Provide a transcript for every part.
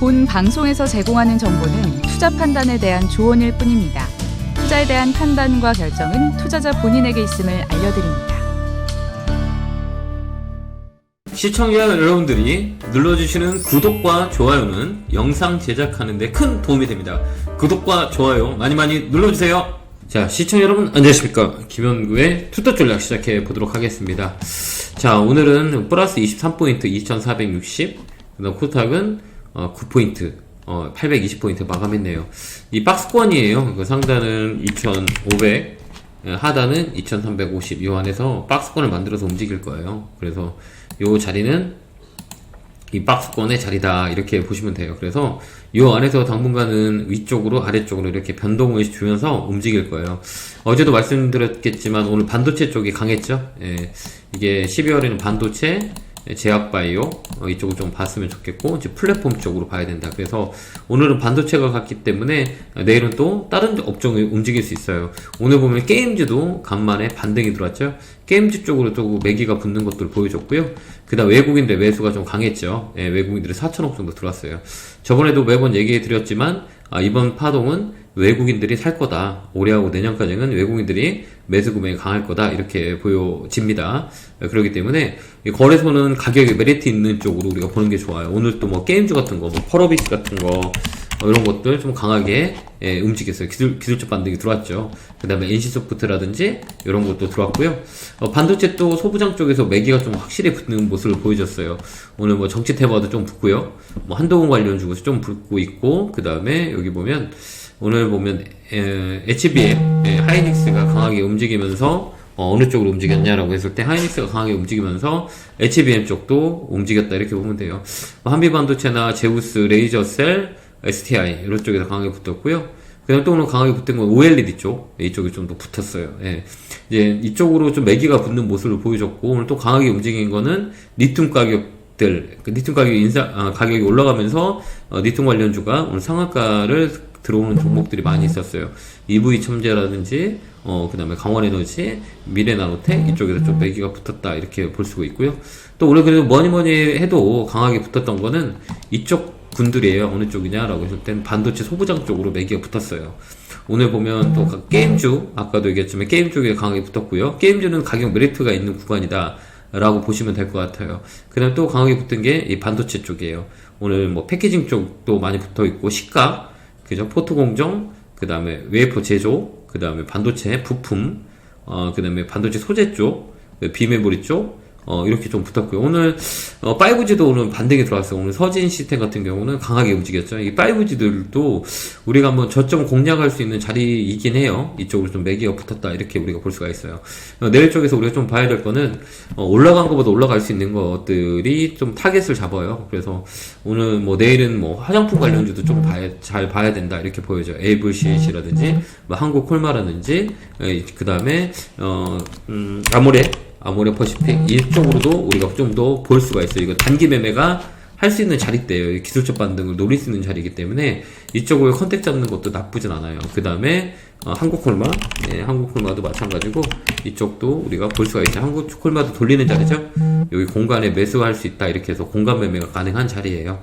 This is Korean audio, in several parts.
본 방송에서 제공하는 정보는 투자 판단에 대한 조언일 뿐입니다. 투자에 대한 판단과 결정은 투자자 본인에게 있음을 알려드립니다. 시청자 여러분들이 눌러주시는 구독과 좋아요는 영상 제작하는 데 큰 도움이 됩니다. 구독과 좋아요 많이 눌러주세요. 자, 시청자 여러분 안녕하십니까. 김현구의 투자 전략 시작해 보도록 하겠습니다. 자, 오늘은 플러스 23포인트 2460, 그 다음 코스닥은 9포인트 820포인트 마감했네요. 이 박스권이에요. 그 상단은 2500, 하단은 2350, 이 안에서 박스권을 만들어서 움직일 거예요. 그래서 요 자리는 이 박스권의 자리다, 이렇게 보시면 돼요. 그래서 요 안에서 당분간은 위쪽으로 아래쪽으로 이렇게 변동을 주면서 움직일 거예요. 어제도 말씀드렸겠지만 오늘 반도체 쪽이 강했죠. 예, 이게 12월에는 반도체, 제약바이오 이쪽을 좀 봤으면 좋겠고, 이제 플랫폼 쪽으로 봐야 된다. 그래서 오늘은 반도체가 갔기 때문에 내일은 또 다른 업종이 움직일 수 있어요. 오늘 보면 게임즈도 간만에 반등이 들어왔죠. 게임즈 쪽으로 또 매기가 붙는 것들을 보여줬고요. 그 다음 외국인들 매수가 좀 강했죠. 예, 외국인들이 4천억 정도 들어왔어요. 저번에도 매번 얘기해 드렸지만 이번 파동은 외국인들이 살 거다. 올해하고 내년까지는 외국인들이 매수 구매가 강할 거다, 이렇게 보여집니다. 그렇기 때문에 거래소는 가격에 메리트 있는 쪽으로 우리가 보는 게 좋아요. 오늘 또 뭐 게임즈 같은 거, 뭐 펄어비스 같은 거, 이런 것들 좀 강하게 움직였어요. 기술적 반등이 들어왔죠. 그 다음에 NC소프트라든지 이런 것도 들어왔고요. 반도체 또 소부장 쪽에서 매기가 좀 확실히 붙는 모습을 보여줬어요. 오늘 뭐 정치테마도 좀 붙고요. 뭐 한동훈 관련 주고서 좀 붙고 있고, 그 다음에 여기 보면 오늘 보면 HBM, 하이닉스가 강하게 움직이면서 어느 쪽으로 움직였냐라고 했을 때 하이닉스가 강하게 움직이면서 HBM 쪽도 움직였다, 이렇게 보면 돼요. 한미반도체나 제우스, 레이저셀, STI 이런 쪽에서 강하게 붙었고요. 그 다음에 또 오늘 강하게 붙은 건 OLED 쪽, 이쪽이 좀 더 붙었어요. 예. 이제 이쪽으로 좀 매기가 붙는 모습을 보여줬고, 오늘 또 강하게 움직인 거는 리튬 가격들, 리튬 가격이 올라가면서 리튬 관련주가 오늘 상한가를 들어오는 종목들이 많이 있었어요. EV 첨제라든지 그 다음에 강원에너지, 미래나노텍 이쪽에서 좀 매기가 붙었다, 이렇게 볼 수가 있고요. 또 오늘 그래도 뭐니 해도 강하게 붙었던 거는 이쪽 군들이에요. 어느 쪽이냐라고 했을 땐 반도체 소부장 쪽으로 매기가 붙었어요. 오늘 보면 또 게임주, 아까도 얘기했지만 게임 쪽에 강하게 붙었고요. 게임주는 가격 메리트가 있는 구간이다 라고 보시면 될 것 같아요. 그 다음에 또 강하게 붙은 게 이 반도체 쪽이에요. 오늘 뭐 패키징 쪽도 많이 붙어 있고, 시가, 그죠? 포트 공정, 그 다음에 웨이퍼 제조, 그 다음에 반도체 부품, 그 다음에 반도체 소재 쪽, 비메모리 쪽, 이렇게 좀 붙었고요. 오늘 5G도 오늘 반등이 들어왔어요. 오늘 서진 시스템 같은 경우는 강하게 움직였죠. 이 5G들도 우리가 한번 저점 공략할 수 있는 자리이긴 해요. 이쪽으로 좀 매기가 붙었다, 이렇게 우리가 볼 수가 있어요. 내일 쪽에서 우리가 좀 봐야 될 거는 올라간 것보다 올라갈 수 있는 것들이 좀 타겟을 잡아요. 그래서 오늘 뭐 내일은 뭐 화장품 관련주도 좀 잘 봐야 된다, 이렇게 보여져요. AVCH라든지 뭐 한국콜마라든지, 그 다음에 아모레 퍼시픽 이쪽으로도 우리가 좀 더 볼 수가 있어요. 이거 단기 매매가 할 수 있는 자리대예요. 기술적 반등을 노릴 수 있는 자리이기 때문에 이쪽으로 컨택 잡는 것도 나쁘진 않아요. 그 다음에 한국콜마도 마찬가지고 이쪽도 우리가 볼 수가 있어요. 한국콜마도 돌리는 자리죠. 여기 공간에 매수할 수 있다, 이렇게 해서 공간 매매가 가능한 자리예요.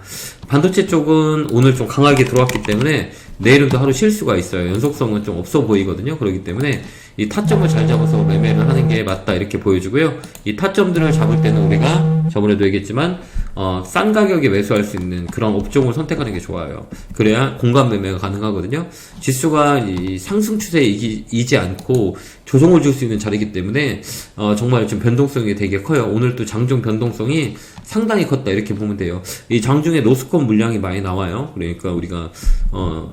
반도체 쪽은 오늘 좀 강하게 들어왔기 때문에 내일은 또 하루 쉴 수가 있어요. 연속성은 좀 없어 보이거든요. 그렇기 때문에 이 타점을 잘 잡아서 매매를 하는 게 맞다, 이렇게 보여주고요. 이 타점들을 잡을 때는 우리가 저번에도 얘기했지만 싼 가격에 매수할 수 있는 그런 업종을 선택하는 게 좋아요. 그래야 공간 매매가 가능하거든요. 지수가 이 상승 추세에 이지 않고 조정을 줄 수 있는 자리이기 때문에 정말 좀 변동성이 되게 커요. 오늘 또 장중 변동성이 상당히 컸다, 이렇게 보면 돼요. 이 장중에 노스컷 물량이 많이 나와요. 그러니까 우리가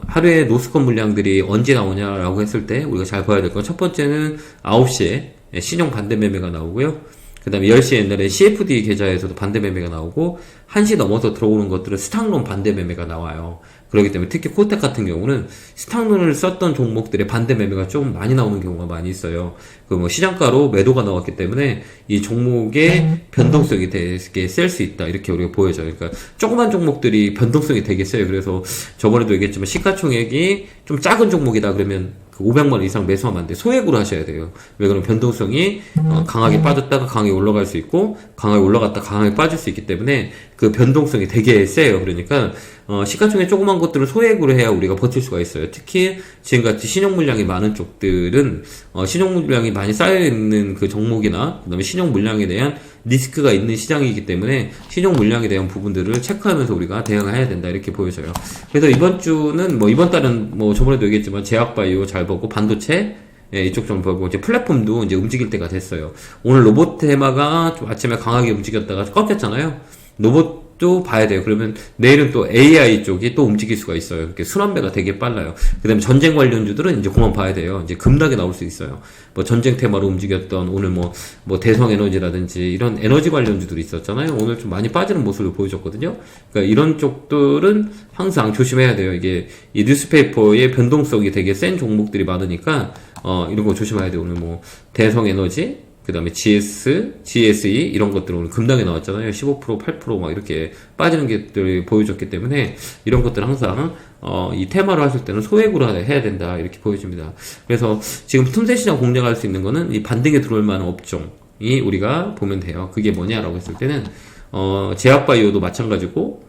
하루에 노스컷 물량들이 언제 나오냐라고 했을 때 우리가 잘 봐야 될 건, 첫 번째는 9시에 신용 반대 매매가 나오고요. 그 다음에 10시 옛날에 CFD 계좌에서도 반대 매매가 나오고, 1시 넘어서 들어오는 것들은 스탁론 반대 매매가 나와요. 그렇기 때문에 특히 코스닥 같은 경우는 스탁론을 썼던 종목들의 반대 매매가 좀 많이 나오는 경우가 많이 있어요. 그 뭐 시장가로 매도가 나왔기 때문에 이 종목의 변동성이 되게 셀 수 있다, 이렇게 우리가 보여져요. 그러니까 조그만 종목들이 변동성이 되게 세요. 그래서 저번에도 얘기했지만 시가총액이 좀 작은 종목이다 그러면 500만 이상 매수하면 안 돼. 소액으로 하셔야 돼요. 왜 그러면 변동성이 강하게 빠졌다가 강하게 올라갈 수 있고, 강하게 올라갔다 강하게 빠질 수 있기 때문에 그 변동성이 되게 세요. 그러니까 시가총액 조그만 것들은 소액으로 해야 우리가 버틸 수가 있어요. 특히 지금같이 신용 물량이 많은 쪽들은 신용 물량이 많이 쌓여 있는 그 종목이나 그다음에 신용 물량에 대한 리스크가 있는 시장이기 때문에 신용 물량에 대한 부분들을 체크하면서 우리가 대응을 해야 된다 이렇게 보여져요. 그래서 이번 주는 이번 달은 저번에도 얘기했지만 제약바이오 잘 보고 반도체 이쪽 좀 보고 이제 플랫폼도 이제 움직일 때가 됐어요. 오늘 로봇 테마가 좀 아침에 강하게 움직였다가 꺾였잖아요. 로봇도 봐야 돼요. 그러면 내일은 또 AI 쪽이 또 움직일 수가 있어요. 이렇게 순환배가 되게 빨라요. 그 다음에 전쟁 관련주들은 이제 그만 봐야 돼요. 이제 급락이 나올 수 있어요. 전쟁 테마로 움직였던 오늘 대성 에너지라든지 이런 에너지 관련주들이 있었잖아요. 오늘 좀 많이 빠지는 모습을 보여줬거든요. 그러니까 이런 쪽들은 항상 조심해야 돼요. 이게 이 뉴스페이퍼의 변동성이 되게 센 종목들이 많으니까 이런 거 조심해야 돼요. 오늘 대성 에너지, 그 다음에 GSE 이런 것들 오늘 급락에 나왔잖아요. 15%, 8% 막 이렇게 빠지는 것들이 보여줬기 때문에 이런 것들 항상 이 테마로 하실 때는 소액으로 해야 된다 이렇게 보여집니다. 그래서 지금 틈새 시장 공략할 수 있는 거는 이 반등에 들어올 만한 업종이 우리가 보면 돼요. 그게 뭐냐라고 했을 때는 제약바이오도 마찬가지고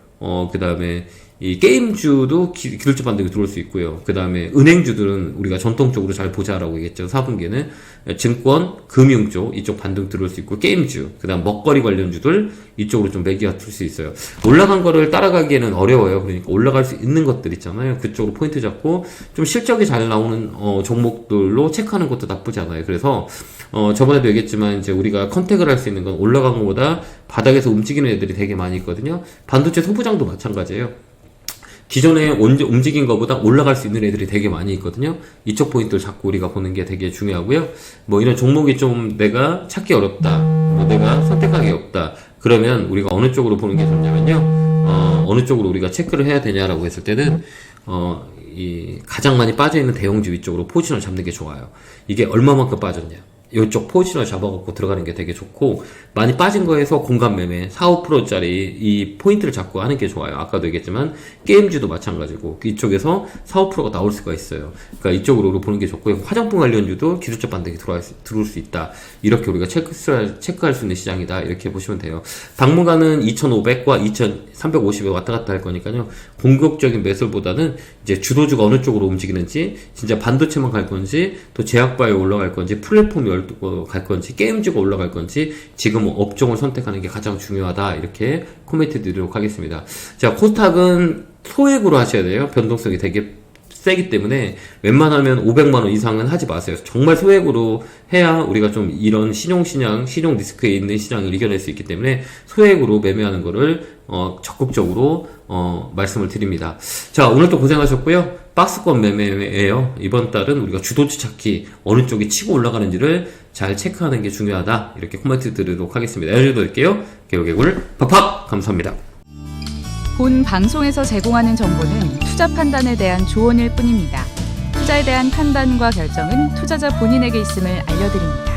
그 다음에 이 게임주도 기술적 반등이 들어올 수 있고요. 그 다음에 은행주들은 우리가 전통적으로 잘 보자라고 얘기했죠. 4분기에는 증권, 금융 쪽 이쪽 반등 들어올 수 있고 게임주, 그 다음 먹거리 관련주들 이쪽으로 좀 매기가 들 수 있어요. 올라간 거를 따라가기에는 어려워요. 그러니까 올라갈 수 있는 것들 있잖아요. 그쪽으로 포인트 잡고 좀 실적이 잘 나오는 종목들로 체크하는 것도 나쁘지 않아요. 그래서 저번에도 얘기했지만 이제 우리가 컨택을 할 수 있는 건 올라간 것보다 바닥에서 움직이는 애들이 되게 많이 있거든요. 반도체 소부장도 마찬가지예요. 기존에 움직인 것보다 올라갈 수 있는 애들이 되게 많이 있거든요. 이쪽 포인트를 잡고 우리가 보는 게 되게 중요하고요. 이런 종목이 좀 내가 찾기 어렵다, 내가 선택하기 없다. 그러면 우리가 어느 쪽으로 보는 게 좋냐면요. 어느 쪽으로 우리가 체크를 해야 되냐라고 했을 때는 이 가장 많이 빠져 있는 대형주 위쪽으로 포지션을 잡는 게 좋아요. 이게 얼마만큼 빠졌냐. 이쪽 포지션을 잡아갖고 들어가는 게 되게 좋고, 많이 빠진 거에서 공간 매매 4~5%짜리 이 포인트를 잡고 하는 게 좋아요. 아까도 얘기했지만 게임주도 마찬가지고 이쪽에서 4~5%가 나올 수가 있어요. 그러니까 이쪽으로 보는 게 좋고요. 화장품 관련주도 기술적 반등이 들어올 수 있다. 이렇게 우리가 체크할 수 있는 시장이다. 이렇게 보시면 돼요. 당분간은 2,500과 2,350에 왔다 갔다 할 거니까요. 공격적인 매수보다는 이제 주도주가 어느 쪽으로 움직이는지, 진짜 반도체만 갈 건지, 또 제약바이오 올라갈 건지, 플랫폼이 갈 건지, 게임주가 올라갈 건지, 지금 업종을 선택하는 게 가장 중요하다. 이렇게 코멘트 드리도록 하겠습니다. 자, 코스닥은 소액으로 하셔야 돼요. 변동성이 되게 세기 때문에 웬만하면 500만원 이상은 하지 마세요. 정말 소액으로 해야 우리가 좀 이런 신용 리스크에 있는 시장을 이겨낼 수 있기 때문에 소액으로 매매하는 거를 적극적으로 말씀을 드립니다. 자, 오늘 또 고생하셨고요. 박스권 매매예요. 이번 달은 우리가 주도주 찾기, 어느 쪽이 치고 올라가는지를 잘 체크하는 게 중요하다. 이렇게 코멘트 드리도록 하겠습니다. 여기서 드릴게요. 개구개굴 팍팍 감사합니다. 본 방송에서 제공하는 정보는 투자 판단에 대한 조언일 뿐입니다. 투자에 대한 판단과 결정은 투자자 본인에게 있음을 알려드립니다.